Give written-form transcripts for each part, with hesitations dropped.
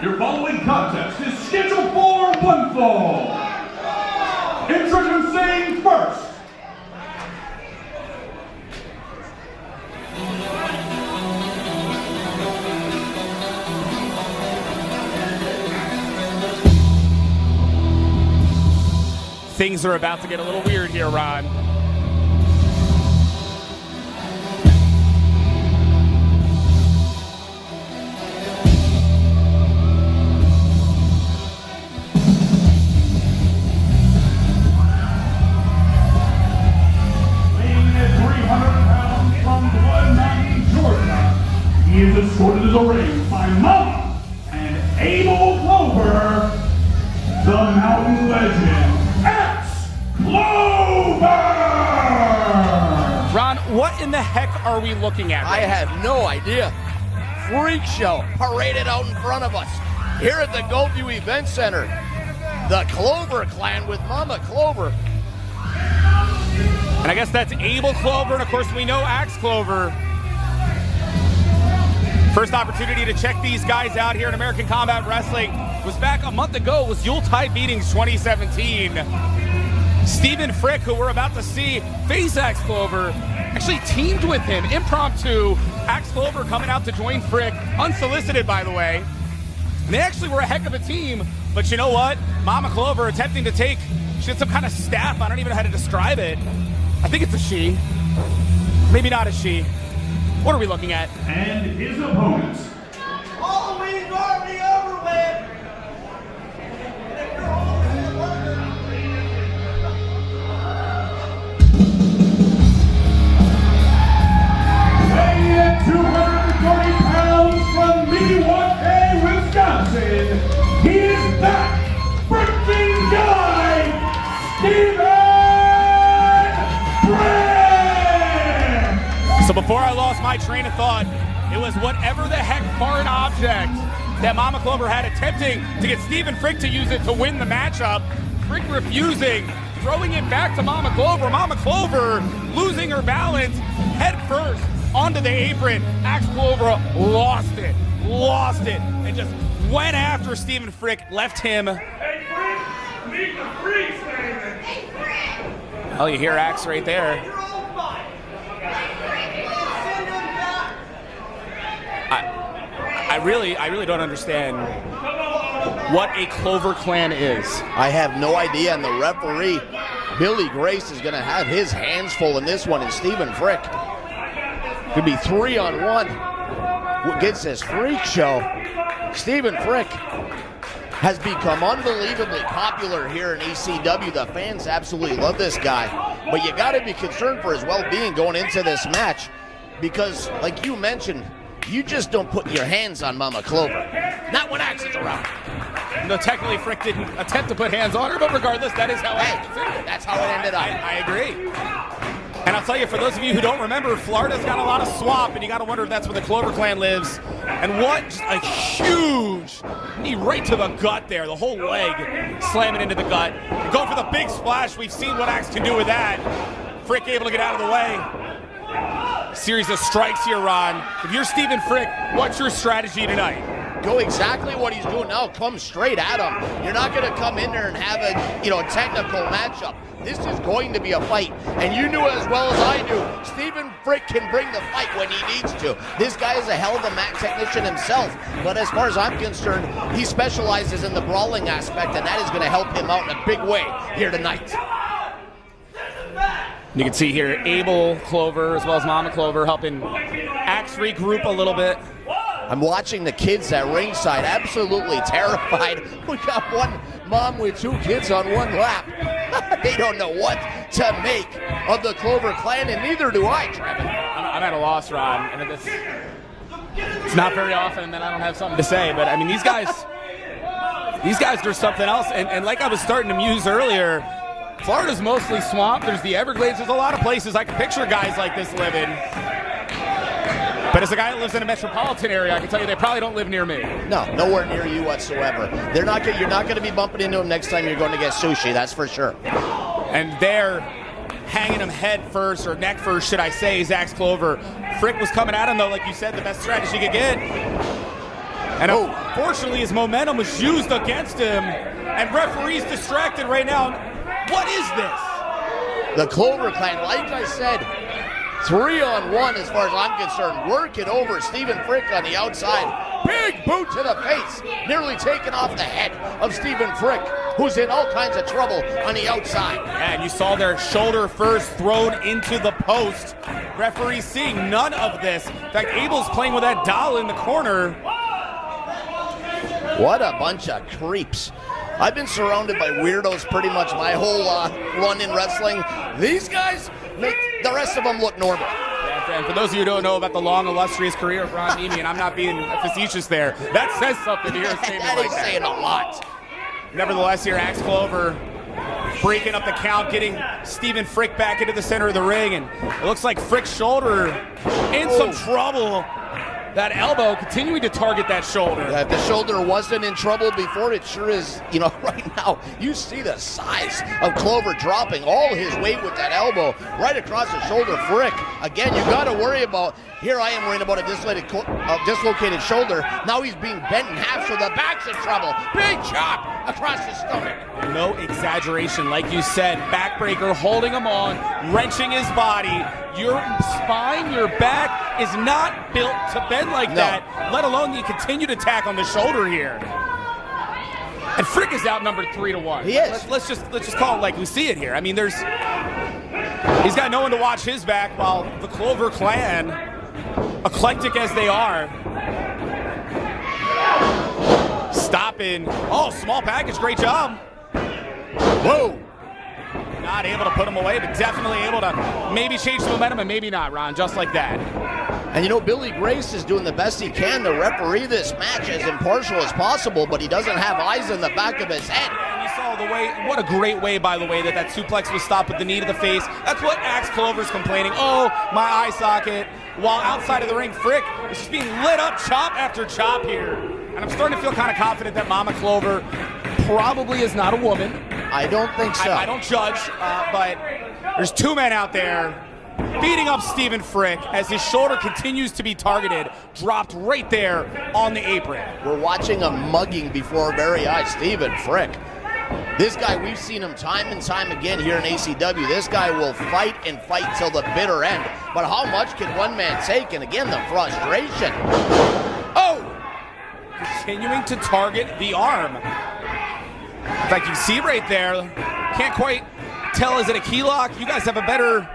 Your following contest is scheduled for one fall. Introducing first. Things are about to get a little weird here, Ron. He is escorted to the ring by Mama and Axx Clover, the mountain legend, Axx Clover! Ron, what in the heck are we looking at? I have no idea. Freak show paraded out in front of us here at the Gulfview Event Center. The Clover clan with Mama Clover. And I guess that's Axx Clover, and of course we know Axx Clover. First opportunity to check these guys out here in American Combat Wrestling was back a month ago. It was Yuletide Beatings 2017. Stephen Frick, who we're about to see face Axx Clover, actually teamed with him impromptu. Axx Clover coming out to join Frick, unsolicited by the way. And they actually were a heck of a team, but you know what? Mama Clover attempting to take, she had some kind of staff, I don't even know how to describe it. I think it's a she, maybe not a she. What are we looking at? And his opponents. Halloween's already over with. Weighing at 230 pounds from Milwaukee, Wisconsin, he is that freaking guy, Stephen Frick! So before I lost my train of thought, it was whatever the heck foreign object that Mama Clover had attempting to get Stephen Frick to use it to win the matchup. Frick refusing, throwing it back to Mama Clover. Mama Clover losing her balance head first onto the apron. Axx Clover lost it, and just went after Stephen Frick, left him. Hey, Frick, meet the Freak, David. Hey, Frick! Oh, you hear Axx right there. You're all fine. Hey, Frick, send him back. I really don't understand what a Clover clan is. I have no idea, and the referee, Billy Grace, is going to have his hands full in this one, and Stephen Frick could be 3-on-1. What gets this freak show? Stephen Frick has become unbelievably popular here in ECW. The fans absolutely love this guy, but you got to be concerned for his well-being going into this match because, like you mentioned, you just don't put your hands on Mama Clover. Not when Axx is around. No, technically Frick didn't attempt to put hands on her, but regardless, that is how That's how it ended up. I agree. And I'll tell you, for those of you who don't remember, Florida's got a lot of swamp, and you got to wonder if that's where the Clover clan lives. And what just a huge knee right to the gut there, the whole leg slamming into the gut. Going for the big splash. We've seen what Axx can do with that. Frick able to get out of the way. Series of strikes here, Ron. If you're Stephen Frick, what's your strategy tonight? Go exactly what he's doing now. Come straight at him. You're not going to come in there and have a technical matchup. This is going to be a fight, and you knew as well as I do, Stephen Frick can bring the fight when he needs to. This guy is a hell of a mat technician himself, but as far as I'm concerned, he specializes in the brawling aspect, and that is going to help him out in a big way here tonight. You can see here Axx Clover as well as Mama Clover helping Axx regroup a little bit. I'm watching the kids at ringside, absolutely terrified. We got one mom with two kids on one lap. They don't know what to make of the Clover clan, and neither do I, Trevor. I'm at a loss, Ron. And it's not very often that I don't have something to say, but I mean, these guys, there's something else. And like I was starting to muse earlier, Florida's mostly swamp. There's the Everglades. There's a lot of places I can picture guys like this living. But as a guy that lives in a metropolitan area, I can tell you they probably don't live near me. No, nowhere near you whatsoever. You're not going to be bumping into them next time you're going to get sushi, that's for sure. And they're hanging him head first, or neck first, should I say, is Axx Clover. Frick was coming at him, though, like you said, the best strategy he could get. And unfortunately, his momentum was used against him, and referee's distracted right now. What is this? The Clover clan, like I said, 3-on-1 as far as I'm concerned. Working over Stephen Frick on the outside. Big boot to the face, nearly taken off the head of Stephen Frick, who's in all kinds of trouble on the outside. Yeah, and you saw their shoulder first thrown into the post. Referee seeing none of this. In fact, Abel's playing with that doll in the corner. What a bunch of creeps. I've been surrounded by weirdos pretty much my whole run in wrestling. These guys make the rest of them look normal. And for those of you who don't know about the long, illustrious career of Ron Emi, and I'm not being facetious there, that says something to hear a statement That like is that. saying a lot. Nevertheless, here, Axx Clover breaking up the count, getting Stephen Frick back into the center of the ring, and it looks like Frick's shoulder in some trouble. That elbow continuing to target that shoulder. Yeah, if the shoulder wasn't in trouble before, it sure is, right now. You see the size of Clover dropping all his weight with that elbow right across the shoulder. Frick, again, you got to worry about, here I am worrying about a dislocated shoulder. Now he's being bent in half, so the back's in trouble. Big chop across the stomach. No exaggeration, like you said, backbreaker holding him on, wrenching his body. Your spine, your back is not built to bend like that, let alone the continued attack on the shoulder here. And Frick is outnumbered 3-1. He is. Let's just call it like we see it here. I mean, he's got no one to watch his back, while the Clover clan, eclectic as they are, stopping. Oh, small package, great job. Whoa. Not able to put him away, but definitely able to maybe change the momentum, and maybe not, Ron, just like that. And Billy Grace is doing the best he can to referee this match as impartial as possible, but he doesn't have eyes in the back of his head. And you saw the way, what a great way, by the way, that suplex was stopped with the knee to the face. That's what Axx Clover's complaining. Oh, my eye socket. While outside of the ring, Frick is just being lit up chop after chop here. And I'm starting to feel kind of confident that Mama Clover probably is not a woman. I don't think so. I don't judge, but there's two men out there beating up Stephen Frick as his shoulder continues to be targeted, dropped right there on the apron. We're watching a mugging before our very eyes. Stephen Frick. This guy, we've seen him time and time again here in ACW. This guy will fight and fight till the bitter end. But how much can one man take? And again, the frustration. Oh! Continuing to target the arm. In fact, you see right there, can't quite tell, is it a key lock? You guys have a better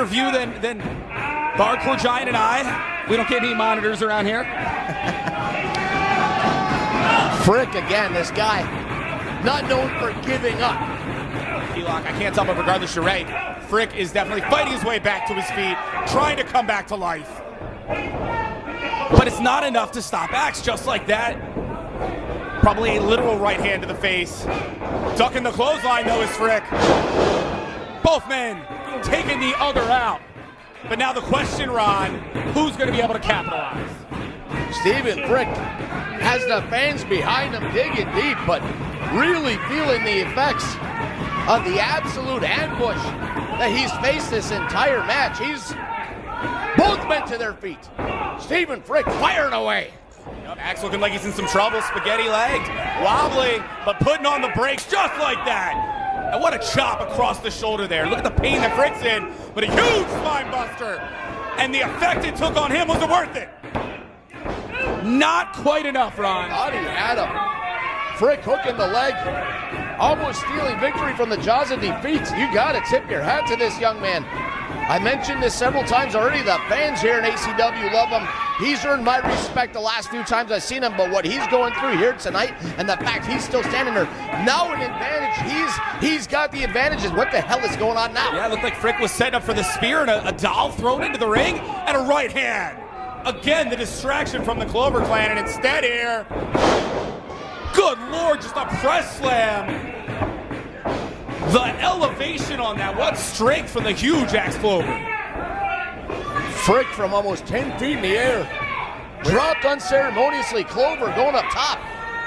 view than the Hardcore Giant and I. We don't get any monitors around here. Frick again, this guy, not known for giving up. Key lock, I can't tell, but regardless, you're right. Frick is definitely fighting his way back to his feet, trying to come back to life. But it's not enough to stop Axx, just like that. Probably a literal right hand to the face. Ducking the clothesline, though, is Frick. Both men taking the other out. But now the question, Ron, who's going to be able to capitalize? Stephen Frick has the fans behind him digging deep, but really feeling the effects of the absolute ambush that he's faced this entire match. He's both men to their feet. Stephen Frick firing away. Yep, Axx looking like he's in some trouble, spaghetti-legged, wobbling, but putting on the brakes just like that. And what a chop across the shoulder there. Look at the pain that Frick's in, but a huge spine buster. And the effect it took on him, was it worth it? Not quite enough, Ron. Thought he had him. Frick hooking the leg, almost stealing victory from the jaws of defeat. You gotta tip your hat to this young man. I mentioned this several times already. The fans here in ACW love him. He's earned my respect the last few times I've seen him, but what he's going through here tonight and the fact he's still standing there, now an advantage. He's got the advantages. What the hell is going on now? Yeah, it looked like Frick was setting up for the spear, and a doll thrown into the ring, and a right hand. Again, the distraction from the Clover clan, and instead here, good Lord, just a press slam. The elevation on that, what strength from the huge Axx Clover. Frick from almost 10 feet in the air. Dropped unceremoniously. Clover going up top.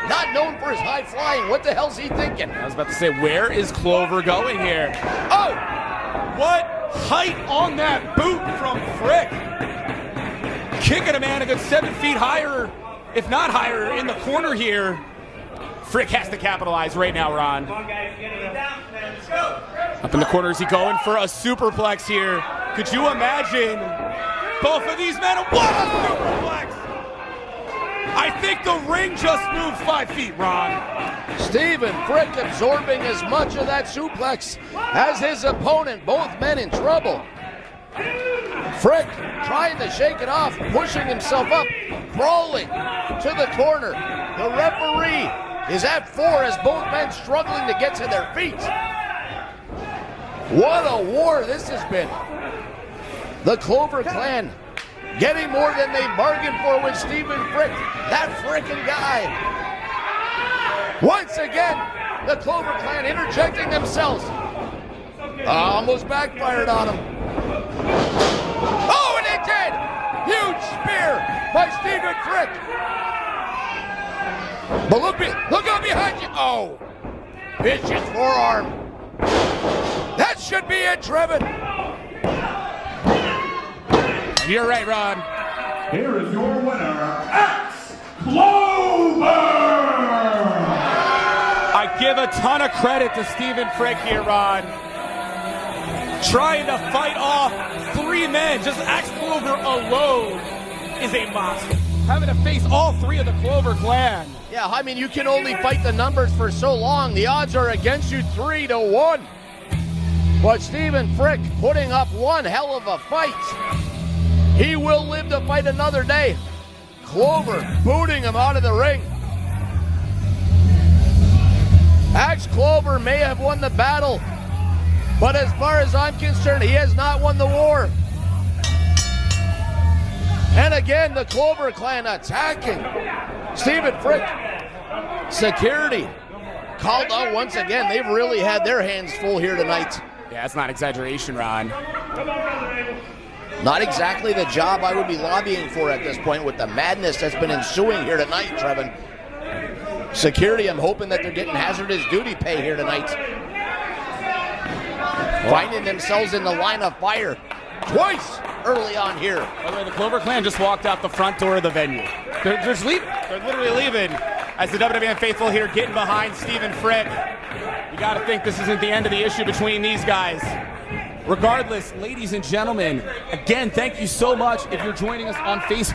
Not known for his high flying. What the hell's he thinking? I was about to say, where is Clover going here? Oh! What height on that boot from Frick. Kicking a man a good 7 feet higher if not higher, in the corner here. Frick has to capitalize right now, Ron. Up in the corner, is he going for a superplex here? Could you imagine both of these men? What a superplex! I think the ring just moved 5 feet, Ron. Stephen Frick absorbing as much of that suplex as his opponent, both men in trouble. Frick trying to shake it off, pushing himself up, crawling to the corner. The referee is at 4 as both men struggling to get to their feet. What a war this has been. The Clover clan getting more than they bargained for with Stephen Frick, that frickin' guy. Once again, the Clover clan interjecting themselves. Almost backfired on him. Oh, and it did! Huge spear by Stephen Frick. But look out behind you. Oh, vicious forearm. That should be it, Trevin. You're right, Ron. Here is your winner, Axx Clover! I give a ton of credit to Stephen Frick here, Ron. Trying to fight off 3 men, just Axx Clover alone is a monster. Having to face all 3 of the Clover clan. Yeah, I mean, you can only fight the numbers for so long. The odds are against you 3-1. But Stephen Frick putting up one hell of a fight. He will live to fight another day. Clover booting him out of the ring. Axx Clover may have won the battle, but as far as I'm concerned, he has not won the war. And again, the Clover clan attacking Stephen Frick. Security called out once again. They've really had their hands full here tonight. Yeah, that's not exaggeration, Ron. Not exactly the job I would be lobbying for at this point with the madness that's been ensuing here tonight, Trevin. Security, I'm hoping that they're getting hazardous duty pay here tonight. Finding themselves in the line of fire twice early on here. By the way, the Clover clan just walked out the front door of the venue. They're leaving. They're literally leaving as the WWN faithful here getting behind Stephen Frick. You got to think this isn't the end of the issue between these guys. Regardless, ladies and gentlemen, again, thank you so much if you're joining us on Facebook.